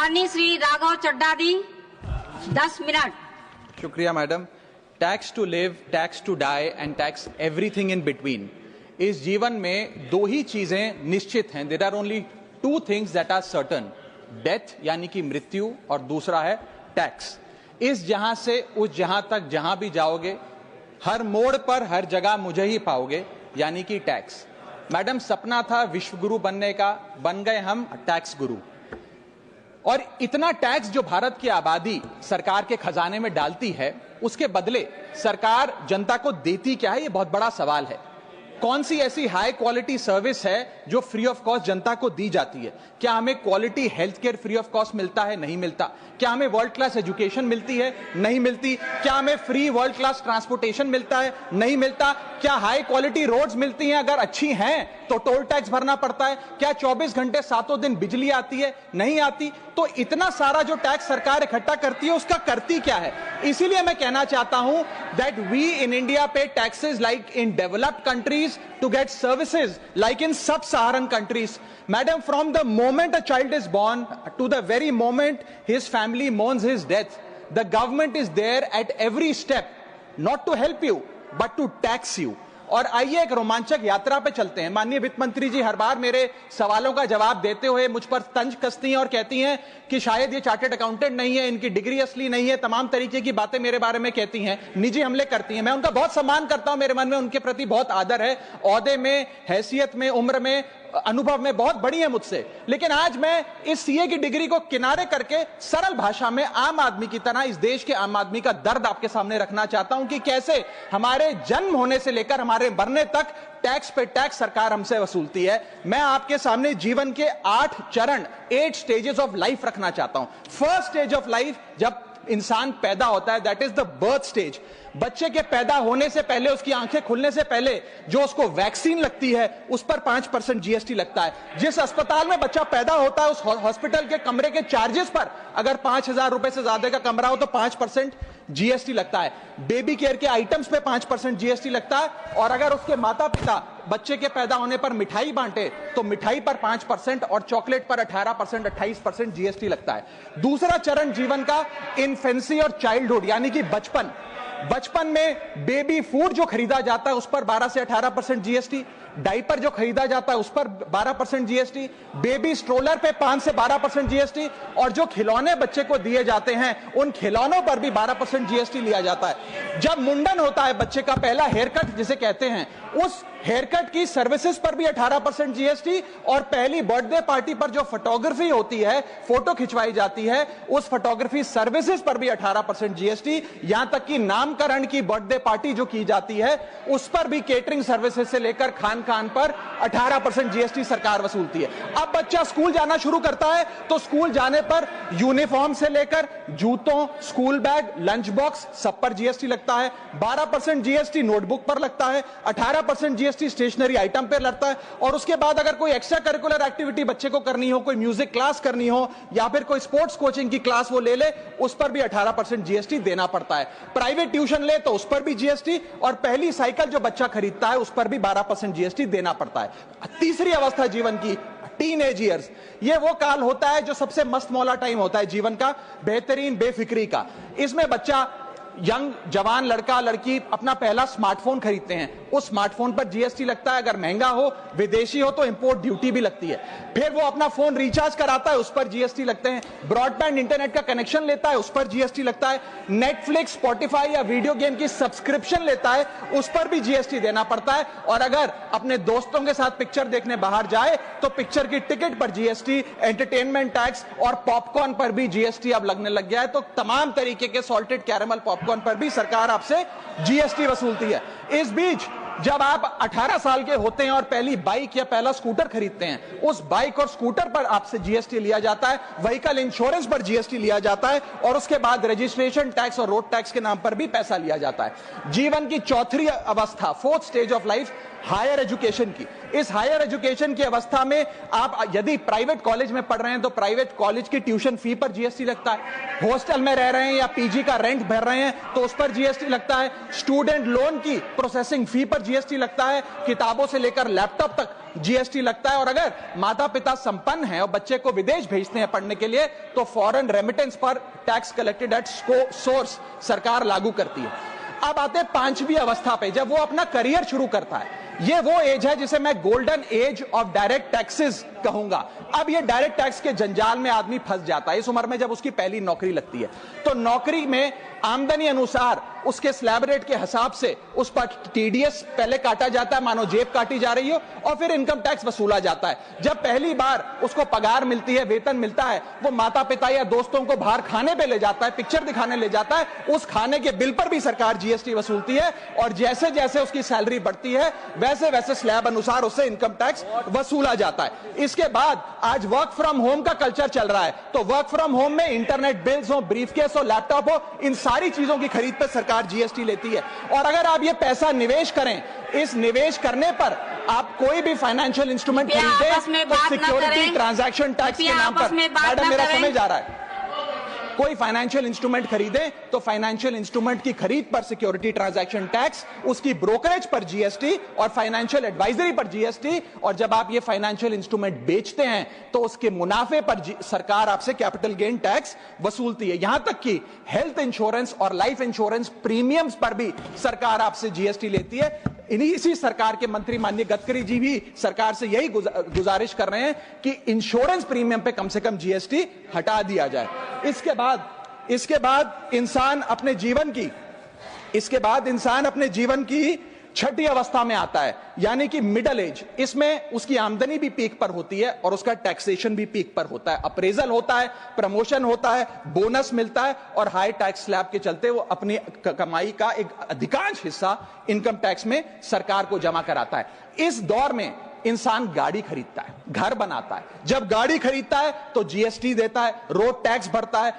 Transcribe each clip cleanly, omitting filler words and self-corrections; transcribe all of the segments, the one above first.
माननीय श्री राघव चड्ढा जी 10 मिनट। शुक्रिया madam. Tax to live, tax to die and tax everything in between. इस जीवन में दो ही चीजें निश्चित हैं। There are only two things that are certain, death यानी कि मृत्यु, और दूसरा है टैक्स। इस जहां से उस जहां तक जहां भी जाओगे, हर मोड़ पर हर जगह मुझे ही पाओगे, यानी कि टैक्स। मैडम, सपना था विश्व गुरु बनने का, बन गए हम टैक्स गुरु। और इतना टैक्स जो भारत की आबादी सरकार के खजाने में डालती है, उसके बदले सरकार जनता को देती क्या है, यह बहुत बड़ा सवाल है। कौन सी ऐसी हाई क्वालिटी सर्विस है जो फ्री ऑफ कॉस्ट जनता को दी जाती है? क्या हमें quality health care free of cost मिलता है? नहीं मिलता। क्या हमें वर्ल्ड क्लास एजुकेशन मिलती है? नहीं मिलती। क्या हमें फ्री वर्ल्ड क्लास ट्रांसपोर्टेशन मिलता है? नहीं मिलता। क्या हाई क्वालिटी रोड्स मिलती हैं? अगर अच्छी हैं तो टोल टैक्स भरना पड़ता है। क्या 24 घंटे 7 दिन बिजली आती है? नहीं आती। तो इतना सारा जो टैक्स सरकार इकट्ठा करती है, उसका करती क्या है? इसीलिए मैं कहना चाहता हूं दैट वी इन इंडिया पे taxes like in developed countries to get services like in sub-Saharan countries. Madam, from the moment a child is born to the very moment his family mourns his death, the government is there at every step, not to help you but to tax you. और आइए एक रोमांचक यात्रा पे चलते हैं। माननीय वित्त मंत्री जी हर बार मेरे सवालों का जवाब देते हुए मुझ पर तंज कसती हैं और कहती हैं कि शायद ये चार्टर्ड अकाउंटेंट नहीं है, इनकी डिग्री असली नहीं है, तमाम तरीके की बातें मेरे बारे में कहती हैं, निजी हमले करती हैं। मैं उनका बहुत सम्मान करता हूं, मेरे मन में उनके प्रति बहुत आदर है। ओहदे में, हैसियत में, उम्र में, अनुभव में बहुत बड़ी है मुझसे। लेकिन आज मैं इस सीए की डिग्री को किनारे करके सरल भाषा में आम आदमी की तरह इस देश के आम आदमी का दर्द आपके सामने रखना चाहता हूं कि कैसे हमारे जन्म होने से लेकर हमारे मरने तक टैक्स पे टैक्स सरकार हमसे वसूलती है। मैं आपके सामने जीवन के 8 चरण, 8 स्टेजेस ऑफ लाइफ रखना चाहता हूं। फर्स्ट स्टेज ऑफ लाइफ, जब इंसान पैदा होता है, that is the birth stage. बच्चे के पैदा होने से पहले, उसकी आंखें खुलने से पहले जो उसको वैक्सीन लगती है, उस पर 5% जीएसटी लगता है। जिस अस्पताल में बच्चा पैदा होता है, उस हॉस्पिटल के कमरे के चार्जेस पर अगर 5,000 रुपए से ज्यादा का कमरा हो तो 5% जीएसटी लगता है। बेबी केयर के आइटम्स पे 5% जीएसटी लगता है। और अगर उसके माता पिता बच्चे के पैदा होने पर मिठाई बांटे तो मिठाई पर 5% और चॉकलेट पर 18%, 28% जीएसटी लगता है। दूसरा चरण जीवन का इन्फेंसी और चाइल्डहुड यानी कि बचपन। बचपन में बेबी फूड जो खरीदा जाता है उस पर 12 से 18% जीएसटी, डाइपर जो खरीदा जाता है उस पर 12% जीएसटी, बेबी स्ट्रोलर पे 5 से 12% जीएसटी, और जो खिलौने बच्चे को दिए जाते हैं उन खिलौनों पर भी 12% जीएसटी लिया जाता है। जब मुंडन होता है बच्चे का, पहला हेयर कट जिसे कहते हैं, उस हेयर कट की सर्विसेज पर भी 18% जीएसटी, और पहली बर्थडे पार्टी पर जो फोटोग्राफी होती है, फोटो खिंचवाई जाती है, उस फोटोग्राफी सर्विसेज पर भी 18% जीएसटी। यहां तक कि नामकरण की बर्थडे पार्टी जो की जाती है उस पर भी, केटरिंग सर्विसेज से लेकर खान पर 18% जीएसटी सरकार वसूलती है। अब बच्चा स्कूल जाना शुरू करता है तो स्कूल जाने पर यूनिफॉर्म से लेकर जूतों, स्कूल बैग, लंच बॉक्स, सब पर जीएसटी लगता है। 12% जीएसटी नोटबुक पर लगता है, 18% जीएसटी स्टेशनरी आइटम पर लगता है। और उसके बाद अगर कोई एक्स्ट्रा करिकुलर एक्टिविटी बच्चे को करनी हो, कोई म्यूजिक क्लास करनी हो या फिर कोई स्पोर्ट्स कोचिंग की क्लास वो ले ले, उस पर भी 18% जीएसटी देना पड़ता है। प्राइवेट ट्यूशन ले तो उस पर भी जीएसटी, और पहली साइकिल जो बच्चा खरीदता है उस पर भी 12% जीएसटी देना पड़ता है। तीसरी अवस्था जीवन की, टीनेज ईयर्स, ये वो काल होता है जो सबसे मस्त मौला टाइम होता है जीवन का, बेहतरीन बेफिक्री का। इसमें बच्चा, यंग जवान लड़का लड़की अपना पहला स्मार्टफोन खरीदते हैं, उस स्मार्टफोन पर जीएसटी लगता है। अगर महंगा हो, विदेशी हो तो इंपोर्ट ड्यूटी भी लगती है। फिर वो अपना फोन रिचार्ज कराता है, उस पर जीएसटी लगते हैं। ब्रॉडबैंड इंटरनेट का कनेक्शन लेता है, उस पर जीएसटी लगता है। नेटफ्लिक्स, स्पॉटिफाई या वीडियो गेम की सब्सक्रिप्शन लेता है, उस पर भी जीएसटी देना पड़ता है। और अगर अपने दोस्तों के साथ पिक्चर देखने बाहर जाए तो पिक्चर की टिकट पर जीएसटी, एंटरटेनमेंट टैक्स और पॉपकॉर्न पर भी जीएसटी अब लगने लग गया है। तो तमाम तरीके के सॉल्टेड कैरेमल पॉपकॉर्न पर भी सरकार आपसे जीएसटी वसूलती है। इस बीच जब आप 18 साल के होते हैं और पहली बाइक या पहला स्कूटर खरीदते हैं, उस बाइक और स्कूटर पर आपसे जीएसटी लिया जाता है, व्हीकल इंश्योरेंस पर जीएसटी लिया जाता है, और उसके बाद रजिस्ट्रेशन टैक्स और रोड टैक्स के नाम पर भी पैसा लिया जाता है। जीवन की चौथी अवस्था, fourth stage of life, higher education की। इस हायर एजुकेशन की अवस्था में आप यदि प्राइवेट कॉलेज में पढ़ रहे हैं तो प्राइवेट कॉलेज की ट्यूशन फी पर जीएसटी लगता है। हॉस्टल में रह रहे हैं या पीजी का रेंट भर रहे हैं तो उस पर जीएसटी लगता है। स्टूडेंट लोन की प्रोसेसिंग फी पर जीएसटी लगता है, किताबों से लेकर लैपटॉप तक जीएसटी लगता है। और अगर माता पिता संपन्न हैं और बच्चे को विदेश भेजते हैं पढ़ने के लिए तो फॉरेन रेमिटेंस पर टैक्स कलेक्टेड एट सोर्स सरकार लागू करती है। अब आते हैं पांचवी अवस्था पे, जब वो अपना करियर शुरू करता है। ये वो एज है जिसे मैं golden age of direct taxes कहूंगा। अब ये डायरेक्ट टैक्स के जंजाल में आदमी फंस जाता है इस उम्र में, जब उसकी पहली नौकरी लगती है। तो नौकरी में आमदनी अनुसार उसके स्लैब रेट के हिसाब से उस पर टीडीएस पहले काटा जाता है, मानो जेब काटी जा रही हो, और फिर इनकम टैक्स वसूला जाता है। जब पहली बार उसको पगार मिलती है, वेतन मिलता है, वो माता पिता या दोस्तों को बाहर खाने पे ले जाता है, पिक्चर दिखाने ले जाता है, उस खाने के बिल पर भी सरकार जीएसटी वसूलती है। और जैसे जैसे उसकी सैलरी बढ़ती है वैसे वैसे स्लैब अनुसार उससे इनकम टैक्स वसूला जाता है। इसके बाद आज वर्क फ्रॉम होम का कल्चर चल रहा है, तो वर्क फ्रॉम होम में इंटरनेट बिल्स हो, ब्रीफकेस हो, लैपटॉप हो, इन सारी चीजों की खरीद पर सरकार जीएसटी लेती है। और अगर आप ये पैसा निवेश करें, इस निवेश करने पर आप कोई भी फाइनेंशियल इंस्ट्रूमेंट खरीदे तो सिक्योरिटी ट्रांजैक्शन टैक्स के नाम पर, मैडम मेरा समय जा रहा है, कोई फाइनेंशियल इंस्ट्रूमेंट खरीदे तो फाइनेंशियल इंस्ट्रूमेंट की खरीद पर सिक्योरिटी ट्रांजैक्शन टैक्स, उसकी ब्रोकरेज पर जीएसटी और फाइनेंशियल एडवाइजरी पर जीएसटी। और जब आप ये फाइनेंशियल इंस्ट्रूमेंट बेचते हैं तो उसके मुनाफे पर सरकार आपसे कैपिटल गेन टैक्स वसूलती है। यहां तक कि हेल्थ इंश्योरेंस और लाइफ इंश्योरेंस प्रीमियम्स पर भी सरकार आपसे जीएसटी लेती है। इसी सरकार के मंत्री माननीय गडकरी जी भी सरकार से यही गुजारिश कर रहे हैं कि इंश्योरेंस प्रीमियम पे कम से कम जीएसटी हटा दिया जाए। इसके बाद इंसान अपने जीवन की छठी अवस्था में आता है, यानी कि मिडिल एज। इसमें उसकी आमदनी भी पीक पर होती है और उसका टैक्सेशन भी पीक पर होता है, अप्रेजल होता है, प्रमोशन होता है, बोनस मिलता है और हाई टैक्स स्लैब के चलते वो अपनी कमाई का एक अधिकांश हिस्सा इनकम टैक्स में सरकार को जमा कराता है। इस दौर में इंसान गाड़ी खरीदता है, घर बनाता है। जब गाड़ी खरीदता है तो जीएसटी देता है, रोड टैक्स भरता है,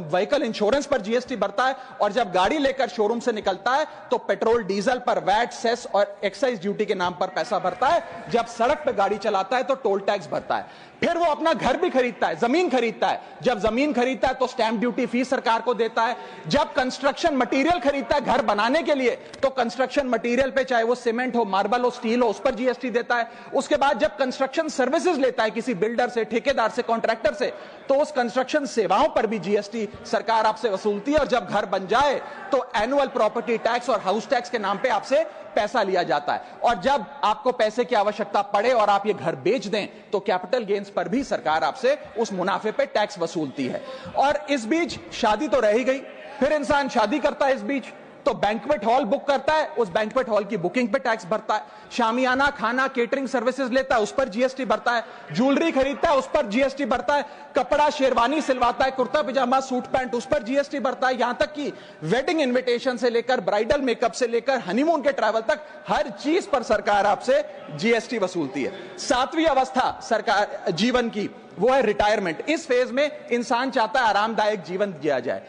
व्हीकल इंश्योरेंस पर जीएसटी भरता है। और जब गाड़ी लेकर शोरूम से निकलता है तो पेट्रोल डीजल पर वैट, सेस और एक्साइज ड्यूटी के नाम पर पैसा भरता है। जब सड़क पर गाड़ी चलाता है तो टोल टैक्स भरता है। फिर वो अपना घर भी खरीदता है, जमीन खरीदता है। जब जमीन खरीदता है तो स्टैंप ड्यूटी फीस सरकार को देता है। जब कंस्ट्रक्शन मटेरियल खरीदता है घर बनाने के लिए तो कंस्ट्रक्शन मटेरियल पे, चाहे वो सीमेंट हो, मार्बल हो, स्टील हो, उस पर जीएसटी देता है। उसके बाद जब कंस्ट्रक्शन सर्विसेज लेता है किसी बिल्डर से, ठेकेदार से, कॉन्ट्रैक्टर से, तो उस कंस्ट्रक्शन सेवाओं पर भी जीएसटी सरकार आपसे वसूलती है। और जब घर बन जाए तो एनुअल प्रॉपर्टी टैक्स और हाउस टैक्स के नाम पे आपसे पैसा लिया जाता है। और जब आपको पैसे की आवश्यकता पड़े और आप ये घर बेच दें तो कैपिटल गेन्स पर भी सरकार आपसे उस मुनाफे पे टैक्स वसूलती है। और इस बीच शादी तो रह ही गई, फिर इंसान शादी करता है, इस बीच तो बैंक्वेट हॉल बुक करता है, उस बैंक्वेट हॉल की बुकिंग पे टैक्स भरता है। शामियाना, खाना, केटरिंग सर्विसेज लेता है, उस पर जीएसटी भरता है। ज्वेलरी खरीदता है, उस पर जीएसटी भरता है। कपड़ा, शेरवानी सिलवाता है, कुर्ता पजामा, सूट पैंट, उस पर जीएसटी भरता है। यहां तक कि वेडिंग इन्विटेशन से लेकर ब्राइडल मेकअप से लेकर हनीमून के ट्रैवल तक हर चीज पर सरकार आपसे जीएसटी वसूलती है। सातवीं अवस्था सरकार जीवन की वो है रिटायरमेंट। इस फेज में इंसान चाहता है आरामदायक जीवन जिया जाए,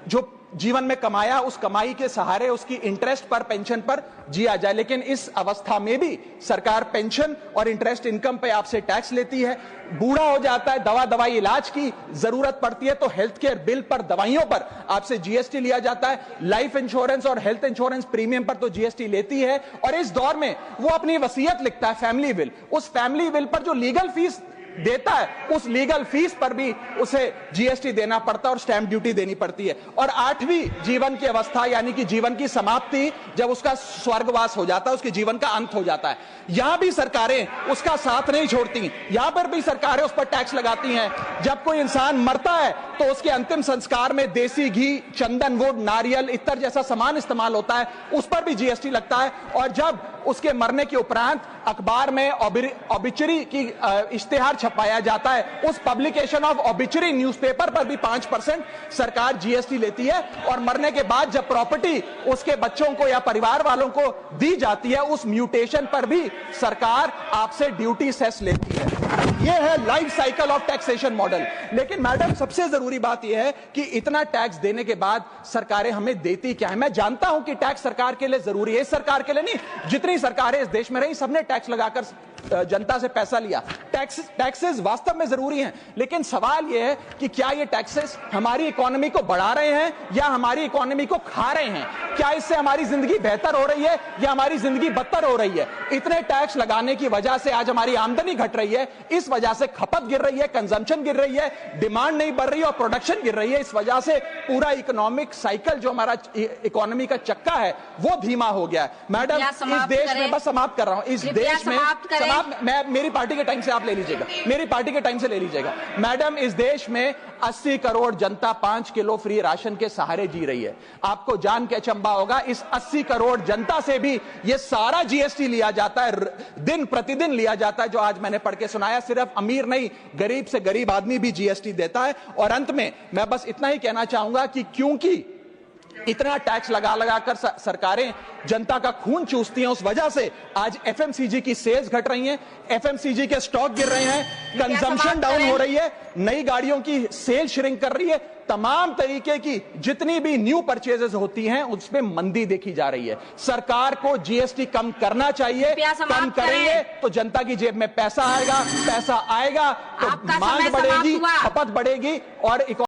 जो जीवन में कमाया उस कमाई के सहारे उसकी इंटरेस्ट पर, पेंशन पर जिया जाए। लेकिन इस अवस्था में भी सरकार पेंशन और इंटरेस्ट इनकम पे आपसे टैक्स लेती है। बूढ़ा हो जाता है, दवाई इलाज की जरूरत पड़ती है तो हेल्थ केयर बिल पर, दवाइयों पर आपसे जीएसटी लिया जाता है। लाइफ इंश्योरेंस और हेल्थ इंश्योरेंस प्रीमियम पर तो जीएसटी लेती है। और इस दौर में वो अपनी वसीयत लिखता है, फैमिली विल। उस फैमिली विल पर जो लीगल फीस देता है उस लीगल फीस पर भी उसे जीएसटी देना पड़ता है और स्टैंप ड्यूटी देनी पड़ती है। और आठवीं जीवन की अवस्था यानी कि जीवन की समाप्ति, जब उसका स्वर्गवास हो जाता है, उसके जीवन का अंत हो जाता है, यहां भी सरकारें उसका साथ नहीं छोड़ती। यहां पर भी सरकारें उस पर टैक्स लगाती हैं। जब कोई इंसान मरता है तो उसके अंतिम संस्कार में देसी घी, चंदन वुड, नारियल, इत्तर जैसा सामान इस्तेमाल होता है, उस पर भी जीएसटी लगता है। और जब उसके मरने के उपरांत अखबार में ऑबिचुरी की इश्तेहार छपाया जाता है, उस पब्लिकेशन ऑफ ऑबिचुरी न्यूज़पेपर पर भी 5% सरकार जीएसटी लेती है। और मरने के बाद जब प्रॉपर्टी उसके बच्चों को या परिवार वालों को दी जाती है, उस म्यूटेशन पर भी सरकार आपसे ड्यूटी सेस लेती है। यह है life cycle of taxation model. लेकिन मैडम सबसे जरूरी बात यह है कि इतना टैक्स देने के बाद सरकारें हमें देती क्या है। मैं जानता हूं कि टैक्स सरकार के लिए जरूरी है, इस सरकार के लिए नहीं, जितनी सरकारें इस देश में रही सबने टैक्स लगाकर जनता से पैसा लिया। टैक्सेस वास्तव में जरूरी हैं, लेकिन सवाल यह है कि क्या ये टैक्सेस हमारी इकोनॉमी को बढ़ा रहे हैं या हमारी इकोनॉमी को खा रहे हैं? क्या इससे हमारी जिंदगी बेहतर हो रही है या हमारी जिंदगी बदतर हो रही है? इतने टैक्स लगाने की वजह से आज हमारी आमदनी घट रही है, इस वजह से खपत गिर रही है, कंजम्पशन गिर रही है, डिमांड नहीं बढ़ रही है और प्रोडक्शन गिर रही है। इस वजह से पूरा इकोनॉमिक साइकिल जो हमारा इकोनॉमी का चक्का है वो धीमा हो गया है। मैडम, इस देश में, बस समाप्त कर रहा हूं, इस देश में मैं मेरी पार्टी के टाइम से आप ले लीजिएगा, मेरी पार्टी के टाइम से ले लीजिएगा। मैडम, इस देश में 80 करोड़ जनता 5 किलो फ्री राशन के सहारे जी रही है। आपको जान के अचंभा होगा, इस 80 करोड़ जनता से भी ये सारा जीएसटी लिया जाता है, दिन प्रतिदिन लिया जाता है, जो आज मैंने पढ़ के सुनाया। सिर्फ अमीर नहीं, गरीब से गरीब आदमी भी जीएसटी देता है। और अंत में मैं बस इतना ही कहना चाहूंगा कि क्योंकि इतना टैक्स लगा लगाकर सरकारें जनता का खून चूसती हैं, उस वजह से आज एफएमसीजी की सेल्स घट रही हैं, एफएमसीजी के स्टॉक गिर रहे हैं, कंजम्पशन डाउन हो रही है, नई गाड़ियों की सेल श्रिंक कर रही है, तमाम तरीके की जितनी भी न्यू परचेजेस होती हैं उसमें मंदी देखी जा रही है। सरकार को जीएसटी कम करना चाहिए, कम करेंगे तो जनता की जेब में पैसा आएगा तो मांग बढ़ेगी, खपत बढ़ेगी और